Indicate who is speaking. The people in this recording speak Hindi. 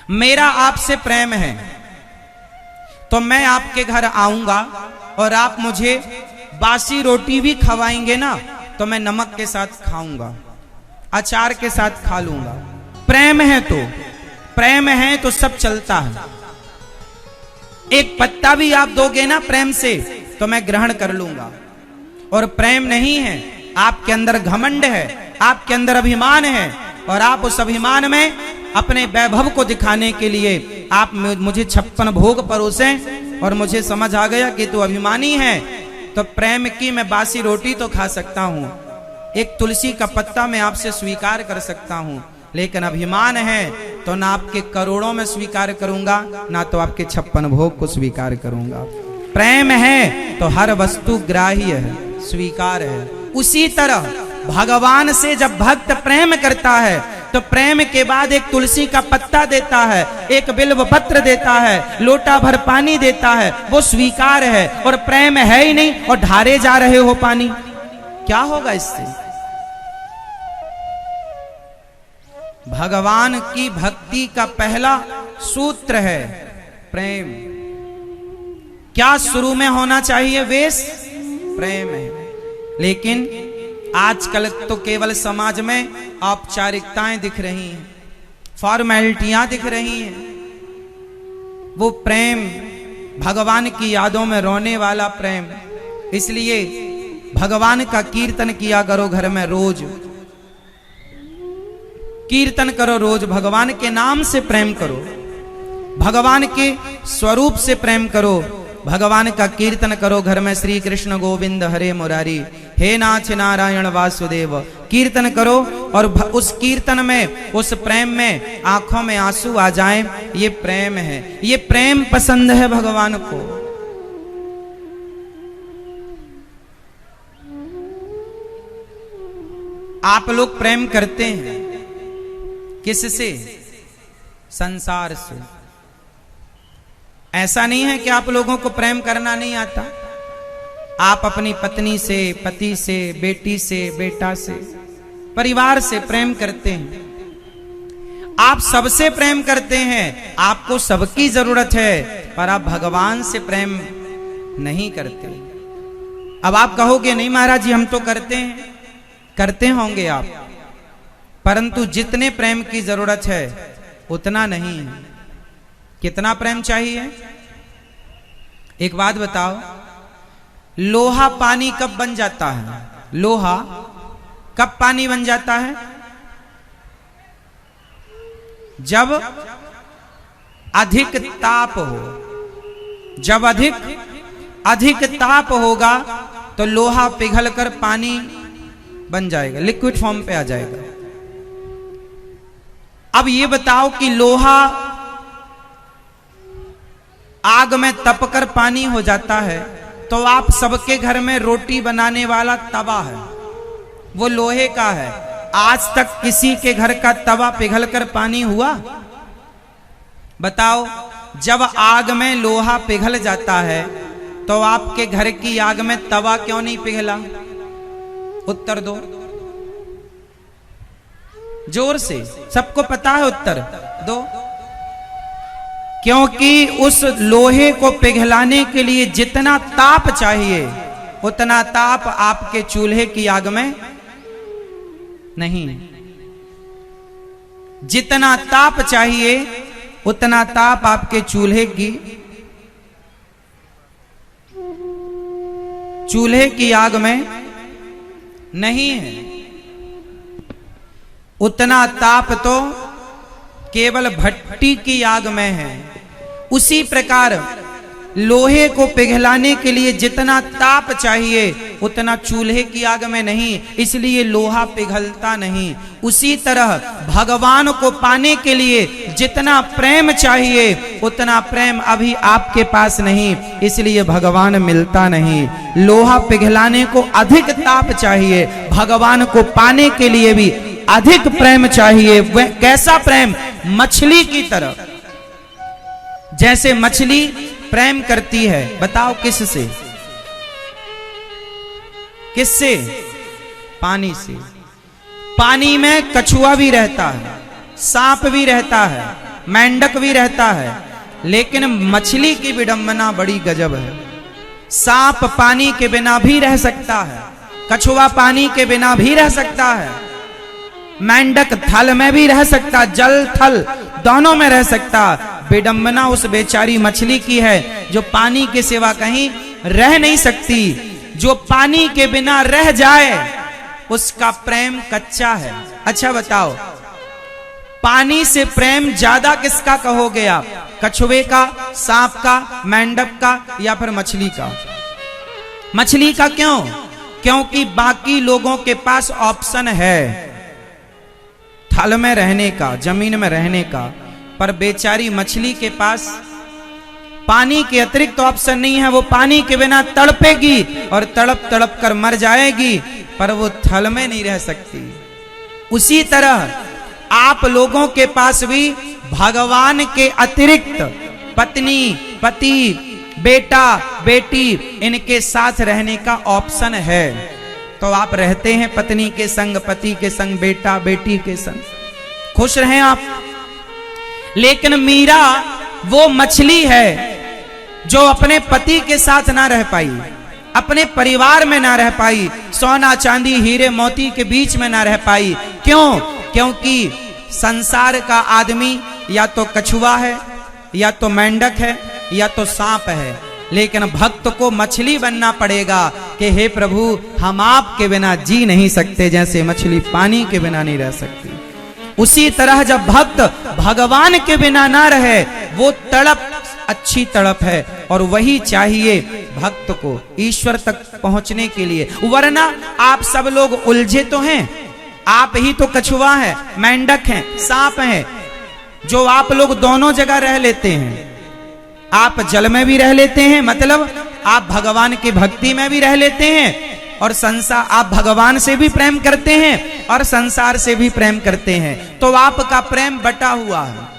Speaker 1: मेरा आपसे प्रेम है तो मैं आपके घर आऊंगा और आप मुझे बासी रोटी भी खवाएंगे ना तो मैं नमक के साथ खाऊंगा, अचार के साथ खा लूंगा। प्रेम है तो सब चलता है। एक पत्ता भी आप दोगे ना प्रेम से तो मैं ग्रहण कर लूंगा। और प्रेम नहीं है, आपके अंदर घमंड है, आपके अंदर अभिमान है, और आप उस अभिमान में अपने वैभव को दिखाने के लिए आप मुझे 56 भोग परोसें और मुझे समझ आ गया कि तू अभिमानी है, तो प्रेम की मैं बासी रोटी तो खा सकता हूं, एक तुलसी का पत्ता मैं आपसे स्वीकार कर सकता हूं, लेकिन अभिमान है तो ना आपके करोड़ों में स्वीकार करूंगा, ना तो आपके 56 भोग को स्वीकार करूंगा। प्रेम है तो हर वस्तु ग्राह्य है, स्वीकार है। उसी तरह भगवान से जब भक्त प्रेम करता है तो प्रेम के बाद एक तुलसी का पत्ता देता है, एक बिल्व पत्र देता है, लोटा भर पानी देता है, वो स्वीकार है। और प्रेम है ही नहीं और ढारे जा रहे हो पानी, क्या होगा इससे? भगवान की भक्ति का पहला सूत्र है प्रेम। क्या शुरू में होना चाहिए? वेश, प्रेम है। लेकिन आजकल तो केवल समाज में औपचारिकताएं दिख रही हैं, फॉर्मेलिटियां दिख रही हैं। वो प्रेम भगवान की यादों में रोने वाला प्रेम। इसलिए भगवान का कीर्तन किया करो घर में, रोज कीर्तन करो, रोज भगवान के नाम से प्रेम करो, भगवान के स्वरूप से प्रेम करो, भगवान का कीर्तन करो घर में। श्री कृष्ण गोविंद हरे मुरारी, हे नाथ नारायण वासुदेव, कीर्तन करो। और उस कीर्तन में, उस प्रेम में आंखों में आंसू आ जाएं, ये प्रेम है। ये प्रेम पसंद है भगवान को। आप लोग प्रेम करते हैं किससे? संसार से। ऐसा नहीं है कि आप लोगों को प्रेम करना नहीं आता। आप अपनी पत्नी से, पति से, बेटी से, बेटा से, परिवार से प्रेम करते हैं। आप सबसे प्रेम करते हैं, आपको सबकी जरूरत है, पर आप भगवान से प्रेम नहीं करते। अब आप कहोगे नहीं महाराज जी हम तो करते हैं, करते होंगे आप, परंतु जितने प्रेम की जरूरत है उतना नहीं है। कितना प्रेम चाहिए? एक बात बताओ, लोहा पानी कब बन जाता है? लोहा कब पानी बन जाता है? जब अधिक ताप हो। जब अधिक ताप होगा तो लोहा पिघलकर पानी बन जाएगा, लिक्विड फॉर्म पे आ जाएगा। अब ये बताओ कि लोहा आग में तपकर पानी हो जाता है, तो आप सबके घर में रोटी बनाने वाला तवा है, वो लोहे का है। आज तक किसी के घर का तवा पिघलकर पानी हुआ? बताओ, जब आग में लोहा पिघल जाता है तो आपके घर की आग में तवा क्यों नहीं पिघला? उत्तर दो जोर से, सबको पता है उत्तर दो। क्योंकि उस लोहे को पिघलाने के लिए जितना ताप चाहिए उतना ताप आपके चूल्हे की आग में नहीं। जितना ताप चाहिए उतना ताप आपके चूल्हे की आग में नहीं है। उतना ताप तो केवल भट्टी की आग में है। उसी प्रकार लोहे को पिघलाने के लिए जितना ताप चाहिए उतना चूल्हे की आग में नहीं, इसलिए लोहा पिघलता नहीं। उसी तरह भगवान को पाने के लिए जितना प्रेम चाहिए उतना प्रेम अभी आपके पास नहीं, इसलिए भगवान मिलता नहीं। लोहा पिघलाने को अधिक ताप चाहिए, भगवान को पाने के लिए भी अधिक प्रेम चाहिए। कैसा प्रेम? मछली की तरह। जैसे मछली प्रेम करती है, बताओ किससे? किससे? पानी से। पानी में कछुआ भी रहता है, सांप भी रहता है, मेंढक भी रहता है, लेकिन मछली की विडंबना बड़ी गजब है। सांप पानी के बिना भी रह सकता है, कछुआ पानी के बिना भी रह सकता है, मेंढक थल में भी रह सकता, जल थल दोनों में रह सकता। विडंबना उस बेचारी मछली की है जो पानी के सिवा कहीं रह नहीं सकती। जो पानी के बिना रह जाए उसका प्रेम कच्चा है। अच्छा बताओ, पानी से प्रेम ज्यादा किसका कहोगे आप? कछुए का, सांप का, मेंढक का, या फिर मछली का? मछली का क्यों? क्योंकि बाकी लोगों के पास ऑप्शन है थल में रहने का, जमीन में रहने का, पर बेचारी मछली के पास पानी के अतिरिक्त तो ऑप्शन नहीं है। वो पानी के बिना तड़पेगी और तड़प तड़प कर मर जाएगी, पर वो थल में नहीं रह सकती। उसी तरह आप लोगों के पास भी भगवान के अतिरिक्त पत्नी, पति, बेटा, बेटी, इनके साथ रहने का ऑप्शन है। तो आप रहते हैं पत्नी के संग, पति के संग, बेटा बेटी के संग, खुश रहें आप। लेकिन मीरा वो मछली है जो अपने पति के साथ ना रह पाई, अपने परिवार में ना रह पाई, सोना चांदी हीरे मोती के बीच में ना रह पाई। क्यों? क्योंकि संसार का आदमी या तो कछुआ है, या तो मेंढक है, या तो सांप है, लेकिन भक्त को मछली बनना पड़ेगा कि हे प्रभु, हम आपके बिना जी नहीं सकते, जैसे मछली पानी के बिना नहीं रह सकती। उसी तरह जब भक्त भगवान के बिना ना रहे, वो तड़प अच्छी तड़प है, और वही चाहिए भक्त को ईश्वर तक पहुंचने के लिए। वरना आप सब लोग उलझे तो हैं, आप ही तो कछुआ है, मेंढक हैं, सांप हैं, जो आप लोग दोनों जगह रह लेते हैं। आप जल में भी रह लेते हैं, मतलब आप भगवान की भक्ति में भी रह लेते हैं, और संसार, आप भगवान से भी प्रेम करते हैं और संसार से भी प्रेम करते हैं। तो आपका प्रेम बटा हुआ है।